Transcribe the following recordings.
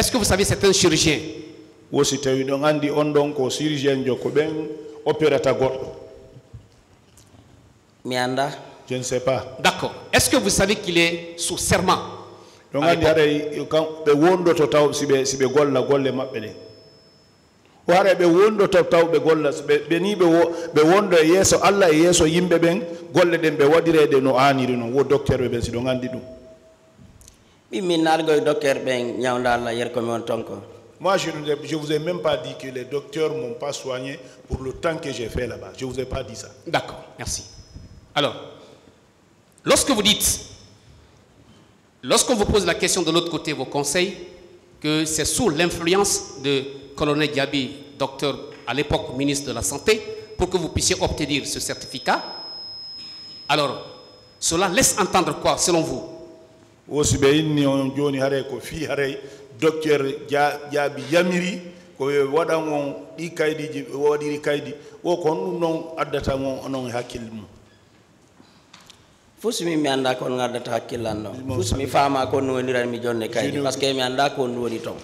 Est-ce que vous savez c'est un chirurgien? wosi tawi ɗon andi on ɗon ko chirurgien jo ko ɓen opérata goɗɗo. Mi anda. Je ne sais pas. D'accord. Est-ce que vous savez qu'il est sous serment? Donc andi haɗay ɓe wondoto taw siɓe golla golle maɓɓe ɗe. O haɗa ɓe wondoto taw ɓe golla ɓe ni ɓe wondo e yeeso Allah e yeeso yimɓe ɓen golle ɗen ɓe waɗireɗe no aniri noon wo docteur ɓe ɓen si ɗon andi ɗum. Min nalgoy docteur ɓen ñawda Allah yer komi on tonko. Moi, je vous ai même pas dit que les docteurs m'ont pas soigné pour le temps que j'ai fait là-bas. Je vous ai pas dit ça. D'accord, merci. Alors, lorsque vous dites, lorsqu'on vous pose la question de l'autre côté, vos conseils, que c'est sous l'influence de colonel Diaby, docteur à l'époque ministre de la Santé, pour que vous puissiez obtenir ce certificat, alors, cela laisse entendre quoi, selon vous? Aussi bien, on joni hare ko fi hare docteur Diaby yamiri ko waɗan on ɗi kaydiji waɗiri kaydi o ko ɗum noon addata on onon hakkille mum. Fusmi mi anda ko ngaddata hakkillan ɗon. Fusmi faama ko no woniran mi jonne kaydi parce que mi anda ko woni ton.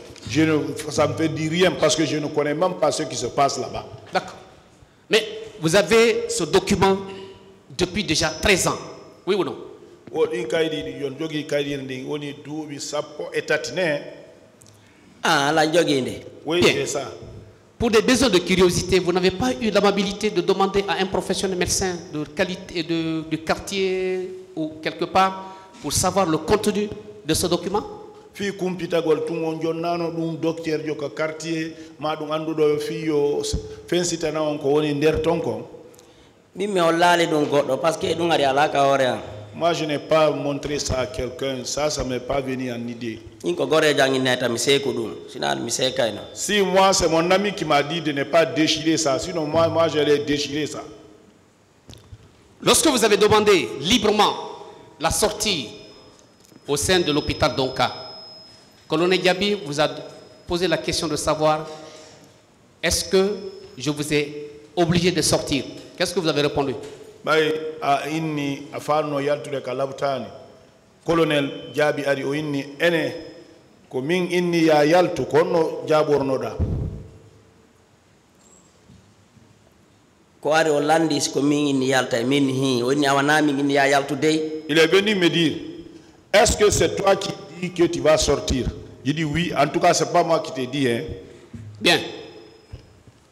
Ça me fait dire rien parce que je ne connais même pas ce qui se passe là-bas. D'accord. Mais vous avez ce document depuis déjà 13 ans, oui ou non? Oui, c'est ça. Pour des besoins de curiosité, vous n'avez pas eu l'amabilité de demander à un professionnel médecin de qualité du quartier ou quelque part pour savoir le contenu de ce document? Fi kumpitagol tungon jonnano dum docteur joka quartier ma dum andudo fi yo fensitana on ko woni der tonko. Mimi o laali dum goddo parce que dum ari alaka hore an. Moi, je n'ai pas montré ça à quelqu'un. Ça ne m'est pas venu en idée. Si moi, c'est mon ami qui m'a dit de ne pas déchirer ça. Sinon, moi j'allais déchirer ça. Lorsque vous avez demandé librement la sortie au sein de l'hôpital d'Onka, colonel Diaby vous a posé la question de savoir est-ce que je vous ai obligé de sortir? Qu'est-ce que vous avez répondu? Bay a inni a farno yaltude ka labtani colonel Diaby ari o inni ene ko min inni ya yaltu konno jabornoda ko ari o landis ko min inni yalta min hi o inni awana min inni ya yaltu dey. Il est venu me dire est-ce que c'est toi qui dis que tu vas sortir? Je dis oui, en tout cas c'est pas moi qui te dis hein. Bien.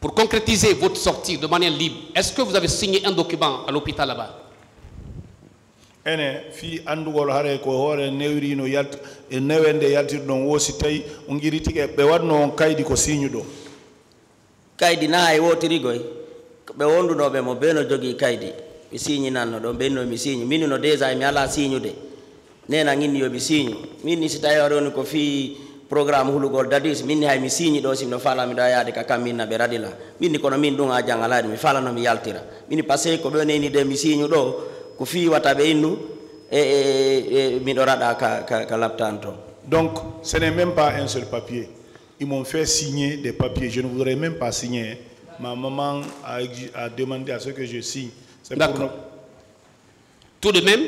Pour concrétiser votre sortie de manière libre, est-ce que vous avez signé un document à l'hôpital là-bas? Ene fi andugol hare ko hore newri no yalt e newende yaltir don wosi tay on giritike be wadno on kaydi ko signu do. Kaydi na ay wotiri goy be wonduno be mo beno jogi kaydi mi signi nanno do benno mi signi min no déjà mi ala signu de nena ngini yo mi signu min ni sita yoro ko fi programme hulugol dadis minni hay mi signi do simno fala mi do yaade ka kamina be radila minni kono min dunga jangalaade mi fala no mi yaltira minni passé ko be neni de mi signi do ko fi wata be innu mi do rada ka laptanto. Donc ce n'est même pas un seul papier. Ils m'ont fait signer des papiers. Je ne voudrais même pas signer. Ma maman a demandé à ce que je signe. D'accord. Tout de même,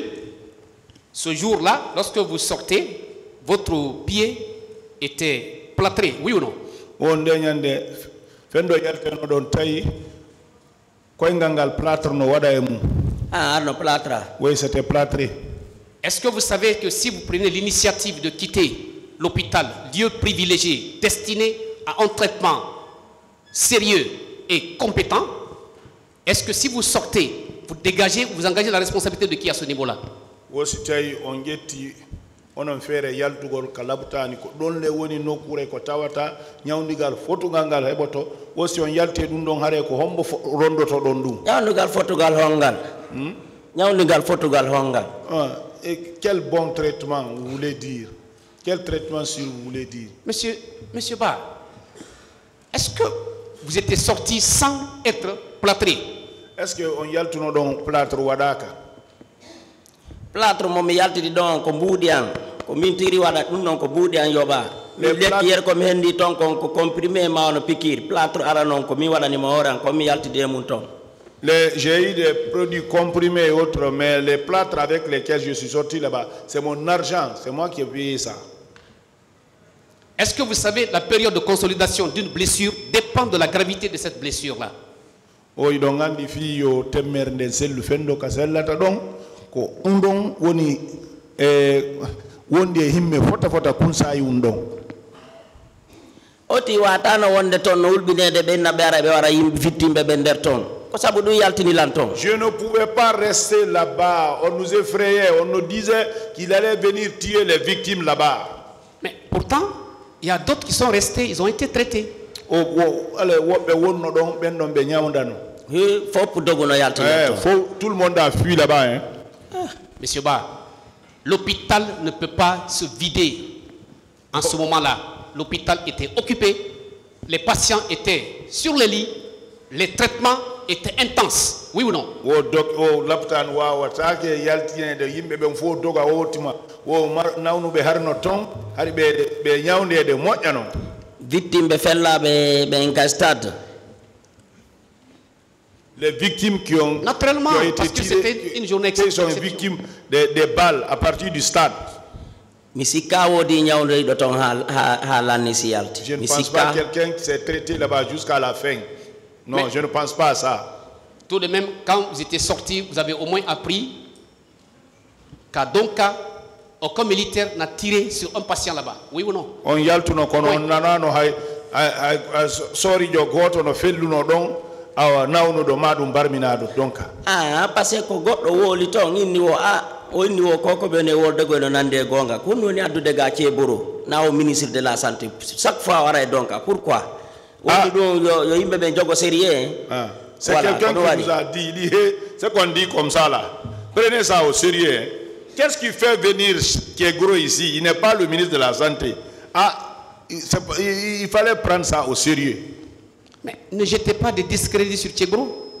ce jour-là, lorsque vous sortez, votre pied était plâtré, oui ou non? Ah, non, plâtre. Oui, c'était plâtré. Est-ce que vous savez que si vous prenez l'initiative de quitter l'hôpital, lieu privilégié, destiné à un traitement sérieux et compétent, est-ce que si vous sortez, vous dégagez, vous engagez la responsabilité de qui à ce niveau-là? Onon fere yaltugol ka labtani ko don le woni nokure ko tawata nyawndigal fotugal ngal heboto wosi on yalte dum don hare ko hombo rondoto don dum nyawndigal fotugal hongal nyawndigal fotugal hongal. Et quel bon traitement vous voulez dire? Quel traitement sûr vous voulez dire? Monsieur Ba, est-ce que vous étiez sorti sans être plâtré? Est-ce que on yaltuno don plâtre wadaka? Plâtre mo mi yaltidi don ko mbudian ko mintiri wada dum non ko mbudian yoba le yer ko mi hendi ton ko comprimé ma on piqûre plâtre ara non ko mi wadani mo horan ko mi yaltidi mun ton. J'ai eu des produits comprimés et autres, mais les plâtres avec lesquels je suis sorti là-bas, c'est mon argent, c'est moi qui ai payé ça. Est-ce que vous savez la période de consolidation d'une blessure dépend de la gravité de cette blessure-là? O idon andi fi yo temmerde sellu fendo ka sellata don ko undon woni wondi e himme fota kunsa yi undon. Oti watano wonde ton no ulbinede be na bera be wara yimbe fittimbe be nder ton ko sabu du yaltini lanton. Je ne pouvais pas rester là-bas, on nous effrayait, on nous disait qu'il allait venir tuer les victimes là-bas. Mais pourtant il y a d'autres qui sont restés, ils ont été traités. Tout le monde a fui là-bas, hein. Monsieur Ba, l'hôpital ne peut pas se vider en ce moment-là. L'hôpital était occupé, les patients étaient sur les lits, les traitements étaient intenses, oui ou non? Les victimes qui ont, naturellement, qui ont été parce que tirées, c'était une journée qui sont victimes des balles à partir du stade. Je ne pense pas quelqu'un qui s'est traité là-bas jusqu'à la fin. Non, mais je ne pense pas à ça. Tout de même, quand vous étiez sortis, vous avez au moins appris qu'à Donka, aucun militaire n'a tiré sur un patient là-bas. Oui ou non? On y a tout nos connaissances. On a no sorry jo goto no fellu no don awa nawno do madum barminado Donka. Ah, parce que goddo woli ton inni wo oni wo koko bene wolde go no nande gonga ko noni addude ga ceboro na o ministre de la santé chaque fois wara Donka. Pourquoi? Yo yimbe ben jogo sérieux. C'est quelqu'un qui nous a dit, c'est qu'on dit comme ça là. Prenez ça au sérieux. Qu'est-ce qui fait venir Kegro ici? Il n'est pas le ministre de la Santé. Il fallait prendre ça au sérieux. Mais ne jetez pas de discrédit sur Kegro.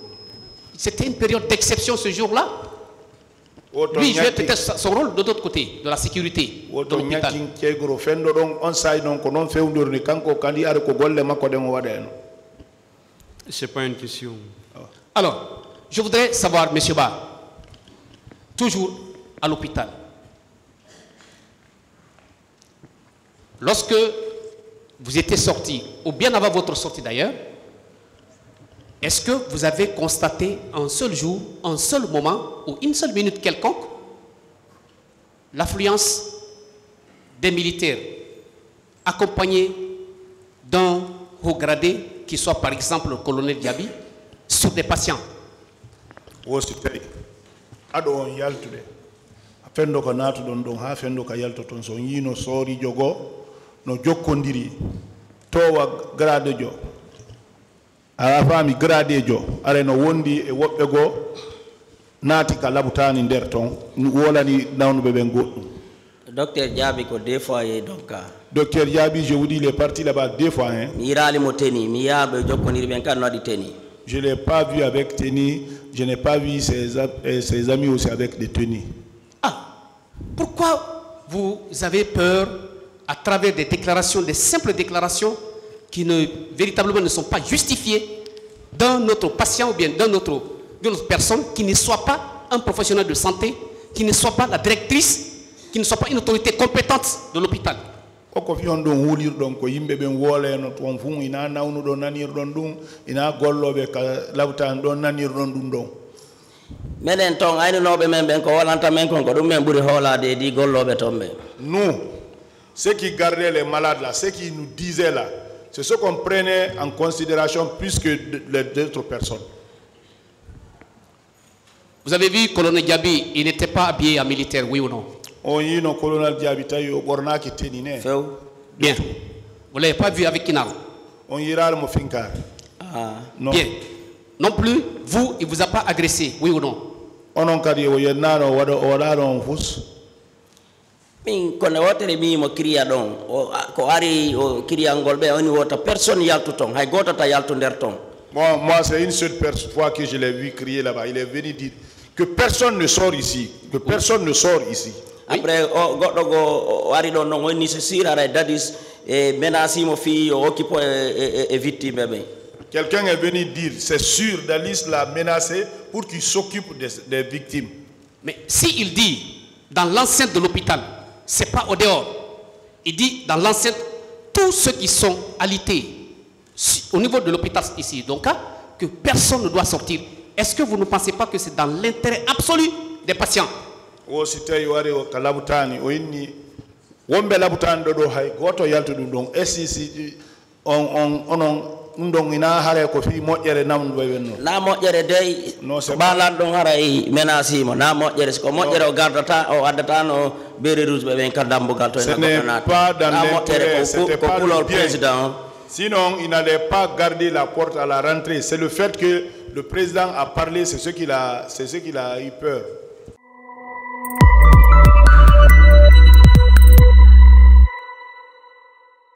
C'était une période d'exception ce jour-là. Lui jouait peut-être son rôle de l'autre côté, de la sécurité de l'hôpital. C'est pas une question. Alors, je voudrais savoir, M. Ba, toujours à l'hôpital, lorsque vous étiez sorti, ou bien avant votre sortie d'ailleurs, est-ce que vous avez constaté un seul jour, un seul moment, ou une seule minute quelconque, l'affluence des militaires accompagnés d'un haut gradé, qui soit par exemple le colonel Diaby, sur des patients? Fendo ko natu don don ha fendo ka yalto ton so yino sori jogo no jokkondiri towa grade jo ala fami grade jo are no wondi e wobbe go nati ka labutani der ton wolani nawnube ben goddum. Docteur Diaby ko deux fois e Donka. Docteur Diaby, je vous dis, il est parti là-bas deux fois, hein. Je ne l'ai pas vu avec Teni, je n'ai pas vu ses amis aussi avec des tenues. Ah, pourquoi vous avez peur à travers des déclarations, des simples déclarations qui véritablement ne sont pas justifiées d'un autre patient ou bien d'une autre personne qui ne soit pas un professionnel de santé, qui ne soit pas la directrice, qui ne soit pas une autorité compétente de l'hôpital? Ko fion don wulir don ko yimbe ben wole no ton fu ina nawnu do nanir don dum ina gollobe ka lawtan don nanir don dum don menen ton ayno nobe men ben ko walanta men kon ko dum men buri holade di gollobe tombe. Nous, ceux qui gardaient les malades là, ceux qui nous disaient là, c'est ce qu'on prenait en considération plus que les autres personnes. Vous avez vu colonel Diaby, il n'était pas habillé en militaire, oui ou non? Bien. Vous ne l'avez pas vu avec Kinaro? Non. Bien. Non plus, vous, il ne vous a pas agressé, oui ou non? Moi, c'est une seule fois que je l'ai vu crier là-bas. Il est venu dire que personne ne sort ici. Que personne ne sort ici. Après, quelqu'un est venu dire, c'est sûr, Dalis l'a menacé pour qu'il s'occupe des victimes. Mais s'il dit dans l'enceinte de l'hôpital, c'est pas au dehors. Il dit dans l'enceinte tous ceux qui sont alités au niveau de l'hôpital ici, donc que personne ne doit sortir. Est-ce que vous ne pensez pas que c'est dans l'intérêt absolu des patients? Wombe labutani do hay goto yaltu dum SCC on ina hare ko fi moƴƴere namdu wenno na moƴƴere dey balan don haray menasi mo na moƴƴere ko moƴƴere o gardata o addata no bere rouge be ben kadambugal to na moƴƴere ko pour le président. Sinon il n'allait pas garder la porte à la rentrée. C'est le fait que le président a parlé, c'est ce qu'il a eu peur.